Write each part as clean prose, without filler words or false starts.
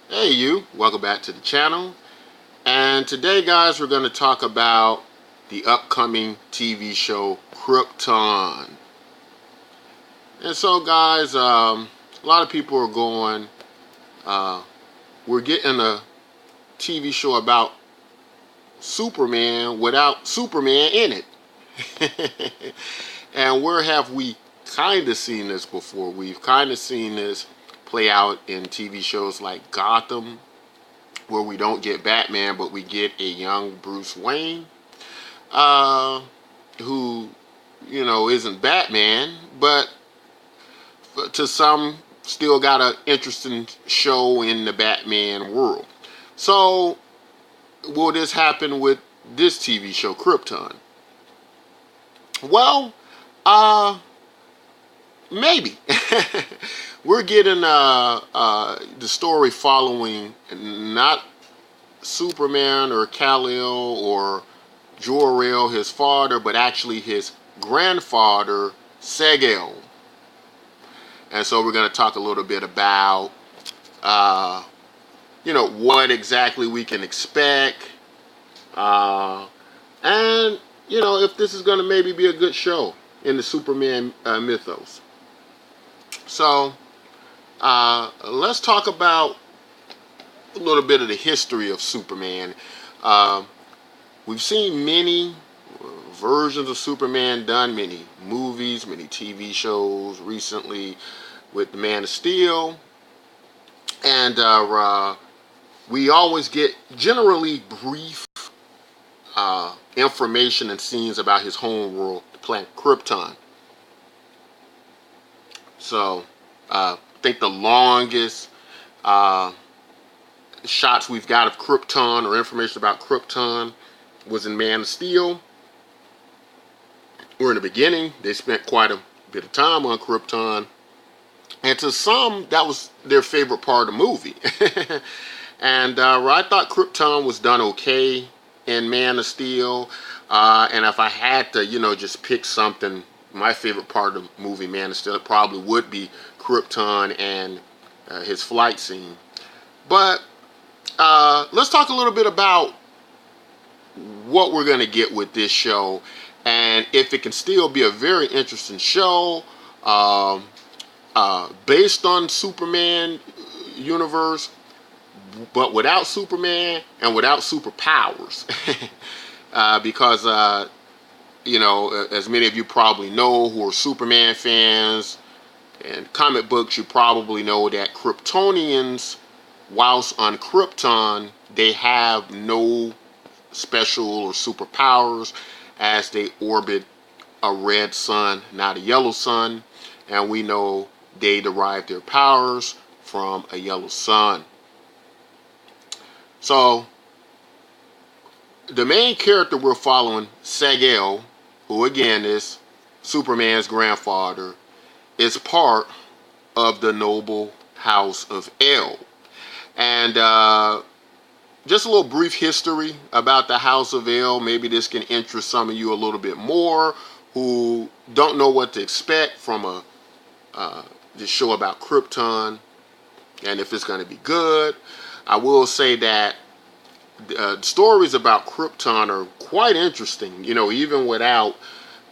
Hey you, welcome back to the channel. And today guys, we're going to talk about the upcoming TV show Krypton. And so guys, a lot of people are going, we're getting a TV show about Superman without Superman in it. And where have we kind of seen this before? We've kind of seen this play out in TV shows like Gotham, where we don't get Batman, but we get a young Bruce Wayne, who, isn't Batman, but to some still got an interesting show in the Batman world. So, will this happen with this TV show, Krypton? Well, maybe. We're getting the story following not Superman or Kal-El or Jor-El, his father, but actually his grandfather, Seg-El. And so we're going to talk a little bit about, what exactly we can expect. And, if this is going to maybe be a good show in the Superman mythos. So, let's talk about a little bit of the history of Superman. We've seen many versions of Superman done, many movies, many TV shows recently with the Man of Steel. And we always get generally brief information and scenes about his home world, the planet Krypton. So, I think the longest shots we've got of Krypton or information about Krypton was in Man of Steel. Where in the beginning, they spent quite a bit of time on Krypton. And to some, that was their favorite part of the movie. And I thought Krypton was done okay in Man of Steel. And if I had to, just pick something, my favorite part of the movie, Man of Steel, it probably would be Krypton and his flight scene. But let's talk a little bit about what we're going to get with this show, and if it can still be a very interesting show based on Superman universe, but without Superman and without superpowers. Because as many of you probably know who are Superman fans and comic books, you probably know that Kryptonians, whilst on Krypton, they have no special or superpowers as they orbit a red sun, not a yellow sun, and we know they derive their powers from a yellow sun. So the main character we're following, Seg-El, who again is Superman's grandfather, is part of the noble house of El. And just a little brief history about the House of El. Maybe this can interest some of you a little bit more who don't know what to expect from this show about Krypton and if it's going to be good. I will say that stories about Krypton are quite interesting, even without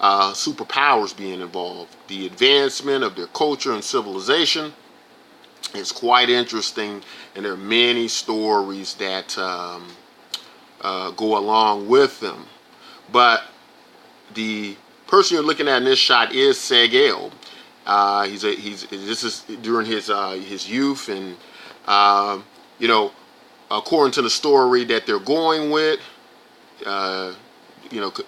superpowers being involved. The advancement of their culture and civilization is quite interesting, and there are many stories that go along with them. But the person you're looking at in this shot is Seg-El. This is during his youth, and according to the story that they're going with,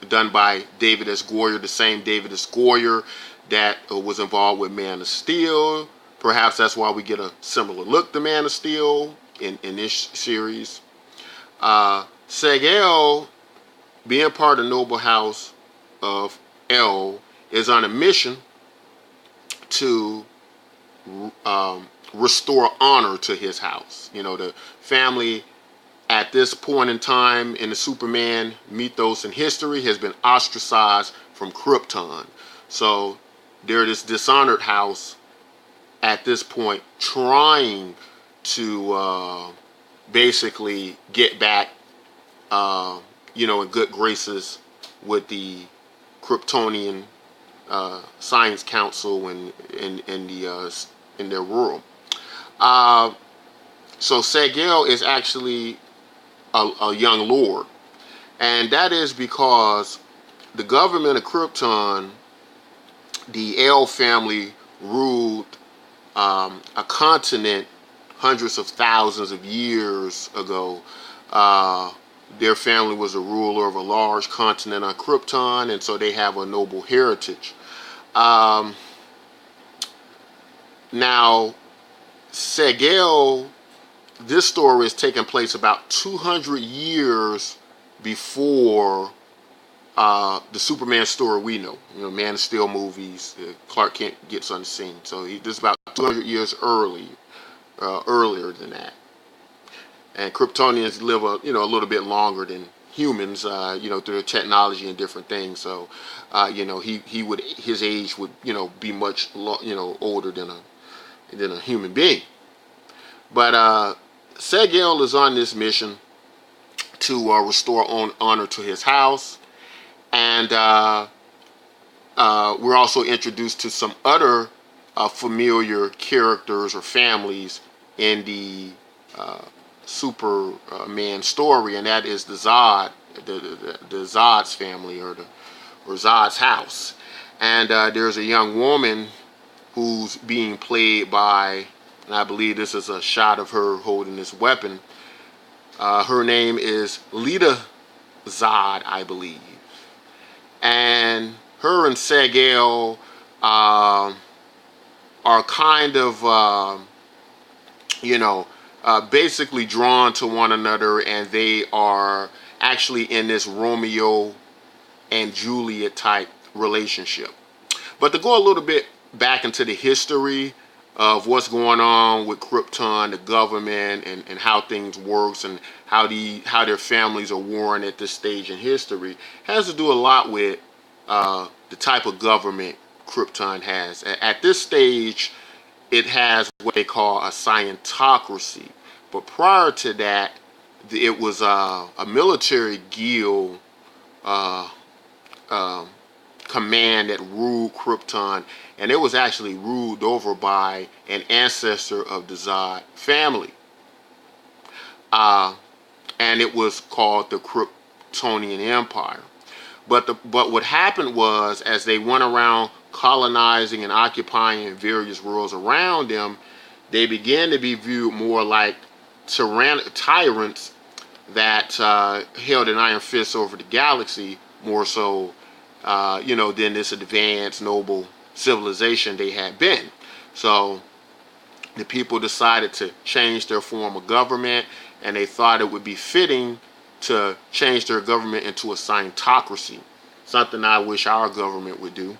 done by David S. Goyer, the same David S. Goyer that was involved with Man of Steel. Perhaps that's why we get a similar look to Man of Steel in this series. Seg-El, being part of the noble house of El, is on a mission to restore honor to his house. The family at this point in time in the Superman mythos and history has been ostracized from Krypton. So they're this dishonored house at this point trying to basically get back, in good graces with the Kryptonian Science Council and in their world. So Seg-El is actually a young lord, and that is because the government of Krypton, the El family, ruled a continent hundreds of thousands of years ago. Their family was a ruler of a large continent on Krypton, and so they have a noble heritage. Now, Seg-El, this story is taking place about 200 years before the Superman story we know. Man of Steel movies, Clark Kent gets on the scene. So this is about 200 years earlier than that. And Kryptonians live a little bit longer than humans, through their technology and different things. So, his age would, be much, older than a human being. But Seg-El is on this mission to restore honor to his house, and we're also introduced to some other familiar characters or families in the Superman story, and that is the Zod, the Zod's family, or Zod's house. And there's a young woman who's being played by, and I believe this is a shot of her holding this weapon. Her name is Lyta Zod, I believe. And her and Seg-El are kind of, basically drawn to one another, and they are actually in this Romeo and Juliet type relationship. But to go a little bit back into the history of what's going on with Krypton, the government, and how things works, and how their families are warring at this stage in history, has to do a lot with the type of government Krypton has. At this stage, it has what they call a scientocracy. But prior to that, it was a military guild command that ruled Krypton, and it was actually ruled over by an ancestor of the Zod family. And it was called the Kryptonian Empire. But what happened was, as they went around colonizing and occupying various worlds around them, they began to be viewed more like tyrants that held an iron fist over the galaxy, more so than this advanced, noble civilization they had been. So the people decided to change their form of government, and they thought it would be fitting to change their government into a scientocracy, something I wish our government would do.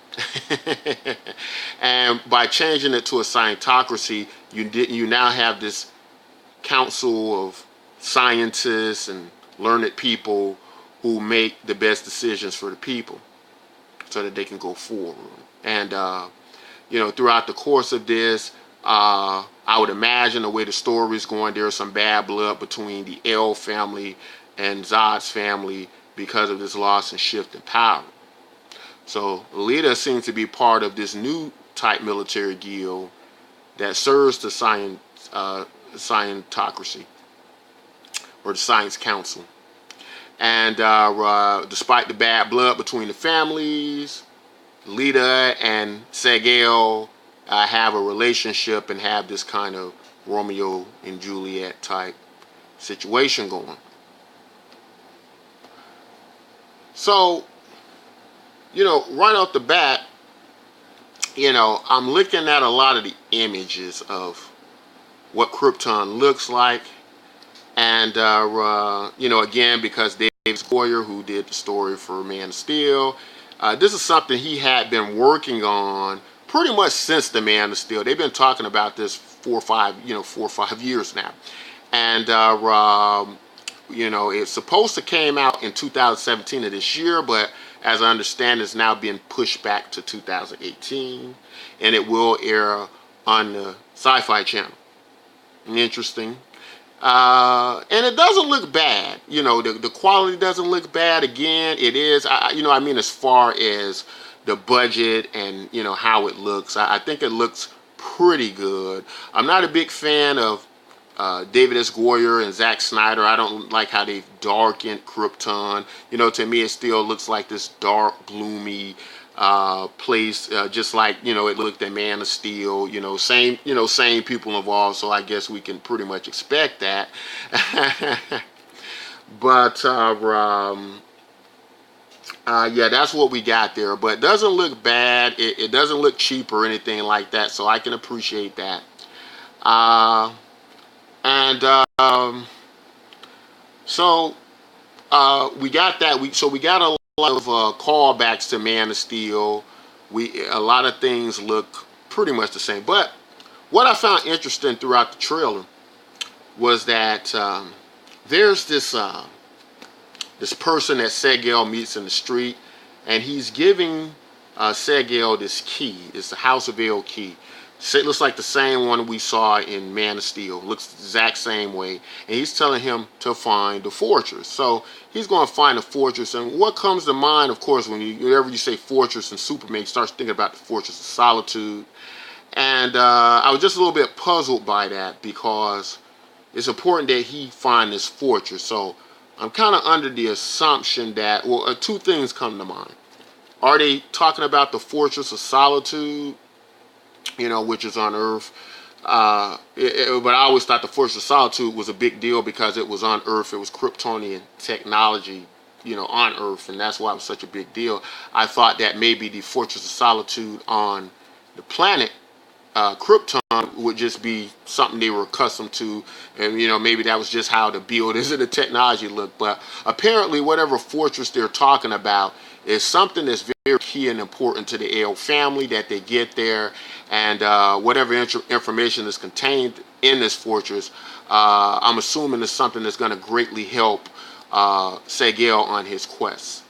And by changing it to a scientocracy, you now have this council of scientists and learned people who make the best decisions for the people so that they can go forward. And throughout the course of this, I would imagine the way the story is going, there's some bad blood between the El family and Zod's family because of this loss and shift in power. So Lyta seems to be part of this new type military guild that serves the scientocracy, or the Science Council. And despite the bad blood between the families, Lyta and Seg-El have a relationship and have this kind of Romeo and Juliet type situation going. So, right off the bat, I'm looking at a lot of the images of what Krypton looks like. And, again, because David Goyer, who did the story for Man of Steel, this is something he had been working on pretty much since the Man of Steel. They've been talking about this 4 or 5 years now. And, it's supposed to came out in 2017 of this year, but as I understand, it's now being pushed back to 2018, and it will air on the Syfy channel. interesting. And it doesn't look bad. You know, the quality doesn't look bad. Again, it is, I mean, as far as the budget and, you know, how it looks, I think it looks pretty good. I'm not a big fan of David S. Goyer and Zack Snyder. I don't like how they've darkened Krypton. You know, to me, it still looks like this dark, gloomy place, just like, you know, it looked at Man of Steel. Same people involved. So I guess we can pretty much expect that. But yeah, that's what we got there. But it doesn't look bad. It doesn't look cheap or anything like that. So I can appreciate that. So we got that. We got a lot of callbacks to Man of Steel. A lot of things look pretty much the same. But what I found interesting throughout the trailer was that there's this person that Seg-El meets in the street, and he's giving Seg-El this key. It's the House of El key. It looks like the same one we saw in Man of Steel. Looks the exact same way. And he's telling him to find the fortress. So he's going to find the fortress. And what comes to mind, of course, whenever you say fortress and Superman, you start thinking about the Fortress of Solitude. And I was just a little bit puzzled by that, because it's important that he find this fortress. So I'm kind of under the assumption that, well, two things come to mind. Are they talking about the Fortress of Solitude, you know, which is on Earth? But I always thought the Fortress of Solitude was a big deal because it was on Earth. It was Kryptonian technology, you know, on Earth, and that's why it was such a big deal. I thought that maybe the Fortress of Solitude on the planet Krypton would just be something they were accustomed to, and, you know, maybe that was just how the buildings and the technology looked. But apparently whatever fortress they're talking about is something that's very key and important to the El family, that they get there, and whatever information is contained in this fortress, I'm assuming is something that's going to greatly help Seg-El on his quest.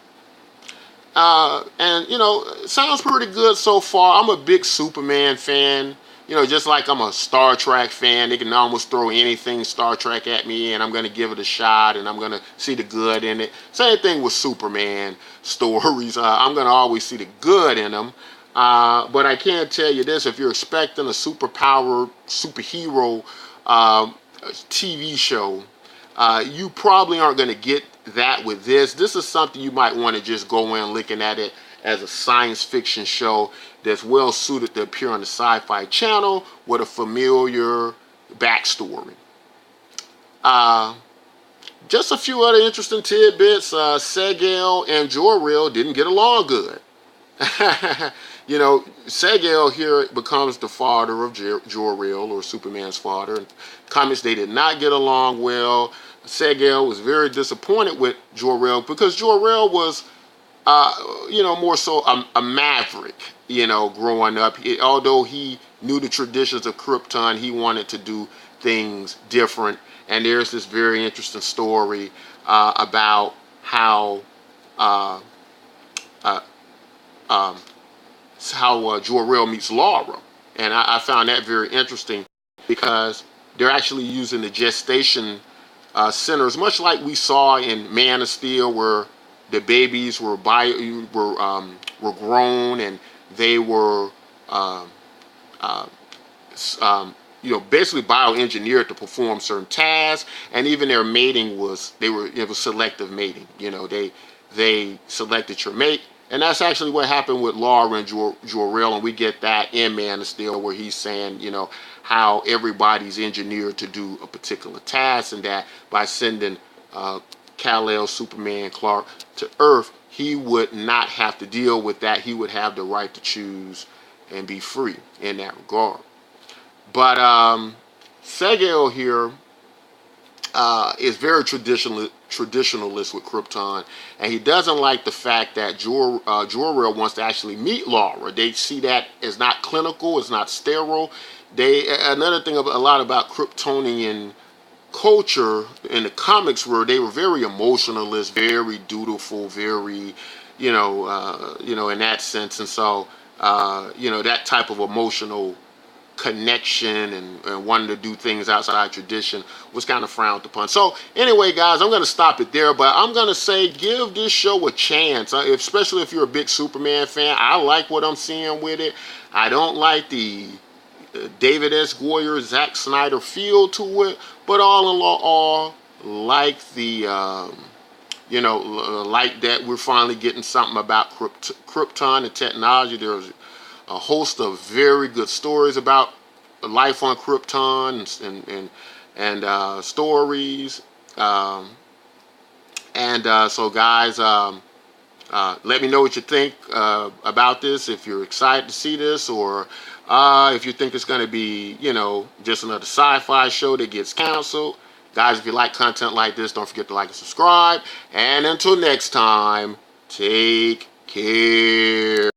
And, you know, it sounds pretty good so far. I'm a big Superman fan. You know, just like I'm a Star Trek fan. They can almost throw anything Star Trek at me, and I'm going to give it a shot, and I'm going to see the good in it. Same thing with Superman stories. I'm going to always see the good in them. But I can tell you this: if you're expecting a superhero TV show, you probably aren't going to get that with this. This is something you might want to just go in looking at it as a science fiction show that's well suited to appear on the Syfy channel with a familiar backstory. Just a few other interesting tidbits. Seg-El and Jor-El didn't get along good. You know, Seg-El here becomes the father of Jor-El, or Superman's father. In comics, they did not get along well. Seg-El was very disappointed with Jor-El because Jor-El was, you know, more so a maverick, you know, growing up. Although he knew the traditions of Krypton, he wanted to do things different. And there's this very interesting story about how Jor-El meets Laura. And I found that very interesting because they're actually using the gestation centers, much like we saw in Man of Steel, where the babies were grown and they were you know, basically bioengineered to perform certain tasks, and even their mating it was selective mating. You know, they selected your mate, and that's actually what happened with Laura and Jor-El, and we get that in Man of Steel, where he's saying, you know, how everybody's engineered to do a particular task, and that by sending Kal-El, Superman, Clark to Earth, he would not have to deal with that. He would have the right to choose and be free in that regard. But Seg-El here is very traditionalist with Krypton, and he doesn't like the fact that Jor-El wants to actually meet Laura. They see that as not clinical, it's not sterile. Another thing a lot about Kryptonian culture in the comics were they were very emotionalist, very dutiful, very, you know, in that sense, and so you know, that type of emotional connection and wanting to do things outside tradition was kind of frowned upon. So anyway, guys, I'm going to stop it there, but I'm going to say give this show a chance, especially if you're a big Superman fan. I like what I'm seeing with it. I don't like the David S. Goyer, Zack Snyder feel to it, but all in all, like the like that we're finally getting something about Krypton and technology. There's a host of very good stories about life on Krypton and stories. So guys, let me know what you think about this. If you're excited to see this, or if you think it's going to be, just another sci-fi show that gets canceled. Guys, if you like content like this, don't forget to like and subscribe. And until next time, take care.